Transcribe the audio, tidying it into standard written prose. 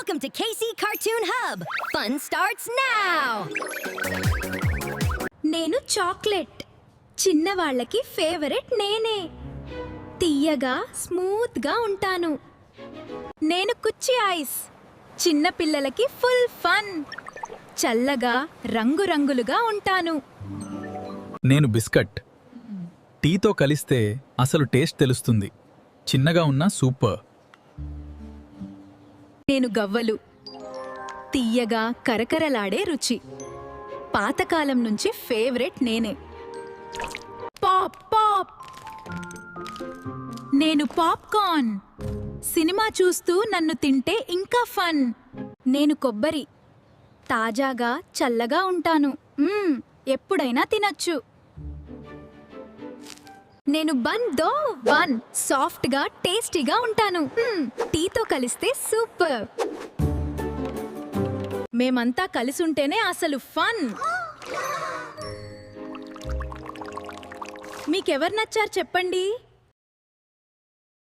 Welcome to KC Cartoon Hub. Fun starts now. నేను chocolate చిన్నవాళ్ళకి favourite నేనే తీయగా స్మూత్గా ఉంటాను నేను కుచ్చి ఐస్ చిన్న పిల్లలకి ఫుల్ ఫన్ చల్లగా రంగురంగులుగా ఉంటాను నేను బిస్కట్ టీతో కలిస్తే అసలు టేస్ట్ తెలుస్తుంది చిన్నగా ఉన్న సూపర్ నేను గవ్వలు తీయగా కరకరలాడే రుచి పాతకాలం నుంచి ఫేవరెట్ నేనే పాప్ పాప్ నేను పాప్కార్న్ సినిమా చూస్తూ నన్ను తింటే ఇంకా ఫన్ నేను కొబ్బరి తాజాగా చల్లగా ఉంటాను ఎప్పుడైనా తినచ్చు నేను బన్ సాఫ్ట్గా టేస్టీగా ఉంటాను టీతో కలిస్తే సూపర్ మేమంతా కలిసుంటేనే అసలు ఫన్ మీకెవరు నచ్చారు చెప్పండి